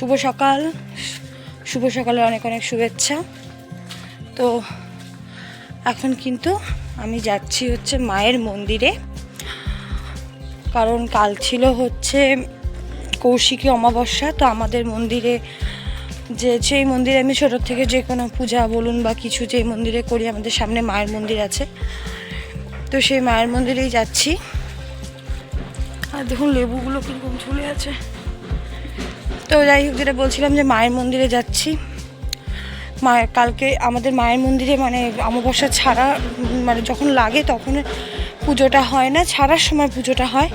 শুভ সকাল, শুভ সকালের অনেক অনেক শুভেচ্ছা। তো এখন কিন্তু আমি যাচ্ছি হচ্ছে মায়ের মন্দিরে, কারণ কাল ছিল হচ্ছে কৌশিকী অমাবস্যা। তো আমাদের মন্দিরে যেই মন্দিরে আমি ছোটোর থেকে যে কোনো পূজা বলুন বা কিছু যে মন্দিরে করি, আমাদের সামনে মায়ের মন্দির আছে, তো সেই মায়ের মন্দিরেই যাচ্ছি। আর দেখুন লেবুগুলো কীরকম ঝুলে আছে। তো যাই হোক, যেটা বলছিলাম যে মায়ের মন্দিরে যাচ্ছি। মায়ের কালকে আমাদের মায়ের মন্দিরে মানে অমাবস্যা ছাড়া মানে যখন লাগে তখন পুজোটা হয় না, ছাড়ার সময় পুজোটা হয়।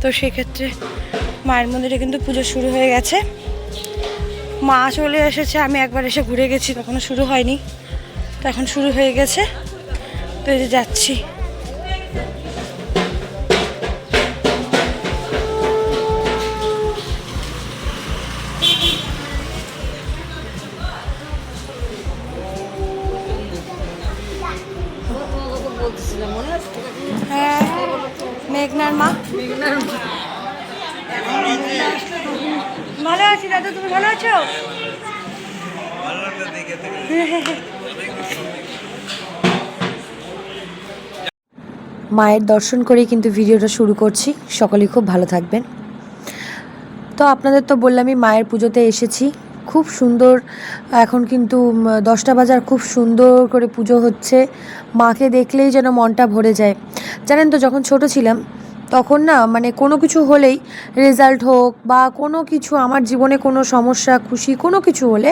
তো সেক্ষেত্রে মায়ের মন্দিরে কিন্তু পুজো শুরু হয়ে গেছে। মা চলে এসেছে, আমি একবার এসে ঘুরে গেছি, তখনও শুরু হয়নি, তো এখন শুরু হয়ে গেছে। তো এই যে যাচ্ছি। হ্যাঁ, মেঘনার মা। ভালো আছি দাদা, তুমি ভালো আছো? মায়ের দর্শন করেই কিন্তু ভিডিওটা শুরু করছি। সকলেই খুব ভালো থাকবেন। তো আপনাদের তো বললামই মায়ের পুজোতে এসেছি, খুব সুন্দর। এখন কিন্তু 10টা বাজার, খুব সুন্দর করে পুজো হচ্ছে। মাকে দেখলেই যেন মনটা ভরে যায়। জানেন তো, যখন ছোট ছিলাম তখন না মানে কোনো কিছু হলেই, রেজাল্ট হোক বা কোনো কিছু, আমার জীবনে কোনো সমস্যা খুশি কোনো কিছু হলে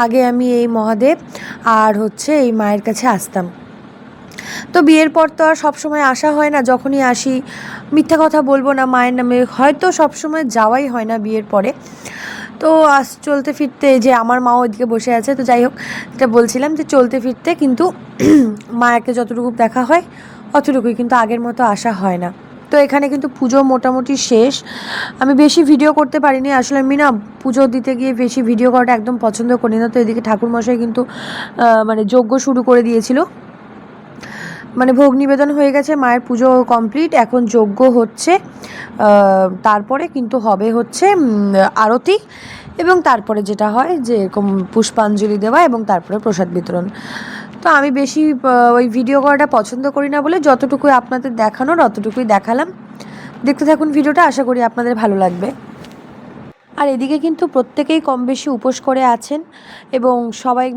আগে আমি এই মহাদেব আর হচ্ছে এই মায়ের কাছে আসতাম। তো বিয়ের পর তো আর সবসময় আসা হয় না। যখনই আসি, মিথ্যা কথা বলবো না, মায়ের নামে হয়তো সবসময় যাওয়াই হয় না বিয়ের পরে। তো চলতে ফিরতে, যে আমার মাও ওইদিকে বসে আছে, তো যাই হোক, যেটা বলছিলাম যে চলতে ফিরতে কিন্তু মায়াকে যতটুকু দেখা হয় অতটুকুই, কিন্তু আগের মতো আসা হয় না। তো এখানে কিন্তু পুজো মোটামুটি শেষ। আমি বেশি ভিডিও করতে পারিনি, আসলে আমি না পুজো দিতে গিয়ে বেশি ভিডিও করাটা একদম পছন্দ করি না। তো এদিকে ঠাকুরমশাই কিন্তু মানে যজ্ঞ শুরু করে দিয়েছিল, মানে ভোগ নিবেদন হয়ে গেছে, মায়ের পুজো কমপ্লিট, এখন যজ্ঞ হচ্ছে। তারপরে কিন্তু হবে হচ্ছে আরতি, এবং তারপরে যেটা হয় যে এরকম পুষ্পাঞ্জলি দেওয়া এবং তারপরে প্রসাদ বিতরণ। তো আমি বেশি ওই ভিডিও করাটা পছন্দ করি না বলে যতটুকুই আপনাদের দেখানোর অতটুকুই দেখালাম। দেখতে থাকুন ভিডিওটা, আশা করি আপনাদের ভালো লাগবে। আর এদিকে কিন্তু প্রত্যেকেই কম বেশি উপোস করে আছেন, এবং সবাই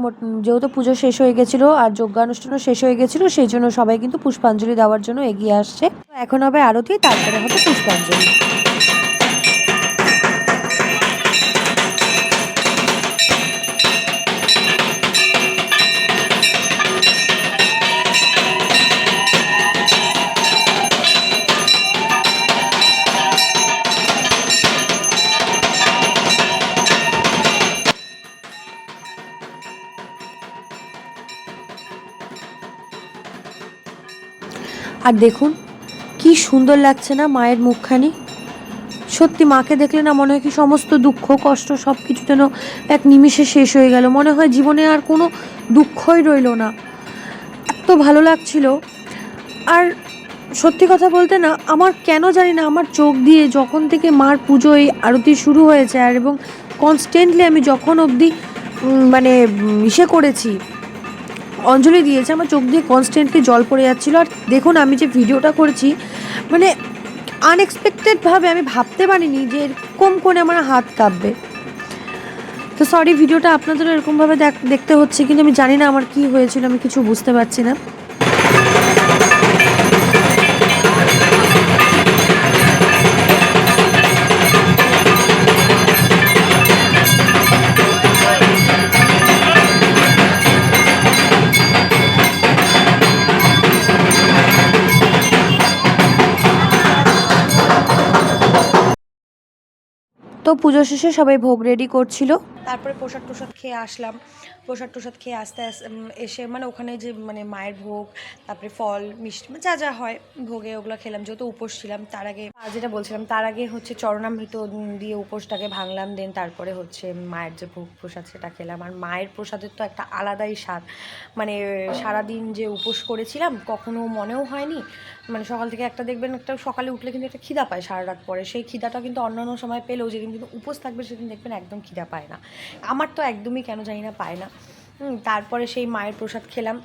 যেহেতু পুজো শেষ হয়ে গেছিলো আর যজ্ঞানুষ্ঠানও শেষ হয়ে গেছিলো, সেই জন্য সবাই কিন্তু পুষ্পাঞ্জলি দেওয়ার জন্য এগিয়ে আসছে। এখন হবে আরতি, তারপরে হবে পুষ্পাঞ্জলি। আর দেখুন কি সুন্দর লাগছে না মায়ের মুখখানি। সত্যি মাকে দেখলে না মনে হয় কি সমস্ত দুঃখ কষ্ট সব কিছু যেন এক নিমিষে শেষ হয়ে গেল, মনে হয় জীবনে আর কোনো দুঃখই রইল না। এত ভালো লাগছিল। আর সত্যি কথা বলতে না, আমার কেন জানি না, আমার চোখ দিয়ে যখন থেকে মার পুজো এই আরতি শুরু হয়েছে, আর এবং কনস্ট্যান্টলি আমি যখন অবধি মানে ইসে করেছি, অঞ্জলি দিয়েছে, আমার চোখ দিয়ে কনস্ট্যান্টলি জল পড়ে যাচ্ছিলো। আর দেখুন আমি যে ভিডিওটা করেছি, মানে আনএক্সপেক্টেডভাবে, আমি ভাবতে পারিনি যে এরকম করে আমার হাত কাঁপবে। তো সরি, ভিডিওটা আপনাদেরও এরকমভাবে দেখতে হচ্ছে, কিন্তু আমি জানি না আমার কি হয়েছিল, আমি কিছু বুঝতে পারছি না। তো পুজো শেষে সবাই ভোগ রেডি করছিল। তারপরে প্রসাদ টোসাদ খেয়ে আসলাম। প্রসাদ টোসাদ খেয়ে আস্তে আস্তে এসে মানে ওখানে যে মানে মায়ের ভোগ, তারপরে ফল মিষ্টি যা যা হয় ভোগে ওগুলো খেলাম, যেহেতু উপোস ছিলাম। তার আগে যেটা বলছিলাম, তার আগে হচ্ছে চরণামৃত দিয়ে উপোসটাকে ভাঙলাম, দেন তারপরে হচ্ছে মায়ের যে ভোগ প্রসাদ সেটা খেলাম। আর মায়ের প্রসাদের তো একটা আলাদাই স্বাদ, মানে সারাদিন যে উপোস করেছিলাম কখনো মনেও হয়নি, মানে সকাল থেকে একটা দেখবেন একটা সকালে উঠলে কিন্তু একটা খিদা পায় সারা রাত পরে, সেই খিদাটা কিন্তু অন্যান্য সময় পেলেও যেদিন কিন্তু উপোস থাকবে সেদিন দেখবেন একদম খিদা পায় না। আমার তো একদমই কেন জানি না পায় না। তারপরে সেই মায়ের প্রসাদ খেলাম।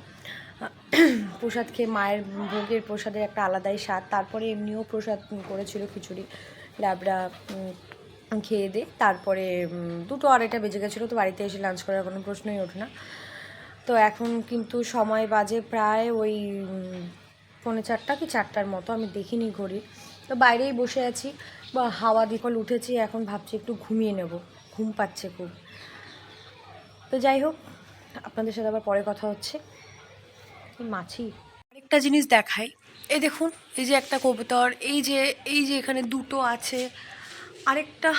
প্রসাদ খেয়ে মায়ের ভোগের প্রসাদের একটা আলাদাই স্বাদ। তারপরে এমনিও প্রসাদ করেছিল খিচুড়ি লাবড়া, খেয়ে দিয়ে তারপরে 2-2:30 বেজে গেছিলো। তো বাড়িতে এসে লাঞ্চ করার কোনো প্রশ্নই ওঠে না। তো এখন কিন্তু সময় বাজে প্রায় ওই 3:45 কি 4টার মতো, আমি দেখিনি ঘড়ি। তো বাইরেই বসে আছি, বা হাওয়া দিকল উঠেছি, এখন ভাবছি একটু ঘুমিয়ে নেব, ঘুম পাচ্ছে খুব। তো যাই হোক, আপনাদের সাথে আবার পরে কথা হচ্ছে। মাছি আরেকটা জিনিস দেখাই, এই দেখুন, এই যে একটা কবুতর, এই যে এখানে দুটো আছে, আরেকটা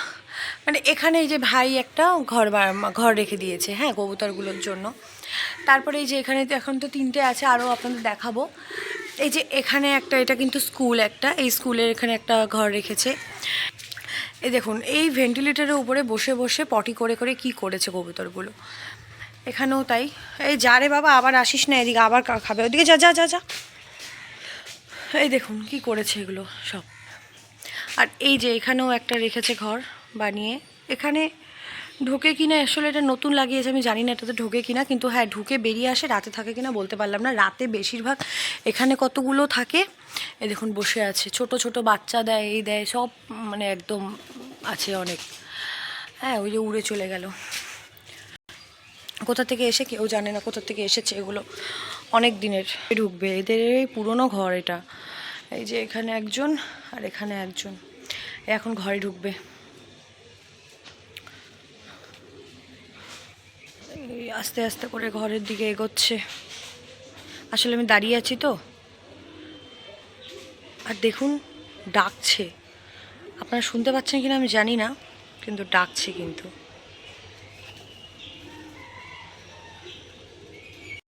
মানে এখানে এই যে ভাই একটা ঘর রেখে দিয়েছে, হ্যাঁ, কবুতরগুলোর জন্য। তারপরে এই যে এখানে তো এখন তো 3টে আছে, আরও আপনাদের দেখাবো। এই যে এখানে একটা, এটা কিন্তু স্কুল, একটা এই স্কুলের এখানে একটা ঘর রেখেছে। এই দেখুন, এই ভেন্টিলেটরের উপরে বসে বসে পটি করে করে কি করেছে কবুতরগুলো। এখানেও তাই। এই যা রে বাবা, আবার আসিস না এদিকে, আবার খাবে, ওদিকে যা যা যা যা। এই দেখুন কি করেছে এগুলো সব। আর এই যে এখানেও একটা রেখেছে ঘর বানিয়ে, এখানে ঢোকে কিনা, আসলে এটা নতুন লাগিয়েছে, আমি জানি না এটাতে ঢোকে কিনা, কিন্তু হ্যাঁ ঢুকে বেরিয়ে আসে, রাতে থাকে কিনা বলতে পারলাম না। রাতে বেশিরভাগ এখানে কতগুলো থাকে, এই দেখুন বসে আছে, ছোট ছোট বাচ্চা দেয়, এই দেয় সব, মানে একদম আছে অনেক। হ্যাঁ, ওই যে উড়ে চলে গেল, কোথা থেকে এসে কেউ জানে না, কোথা থেকে এসেছে এগুলো, অনেক দিনের। ঢুকবে, এদের এই পুরনো ঘর এটা। এই যে এখানে একজন আর এখানে একজন, এখন ঘরে ঢুকবে। এই আস্তে আস্তে করে ঘরের দিকে এগোচ্ছে। আসলে আমি দাঁড়িয়ে আছি তো, আর দেখুন ডাকছে, আপনারা শুনতে পাচ্ছেন কিনা আমি জানি না, কিন্তু ডাকছে কিন্তু।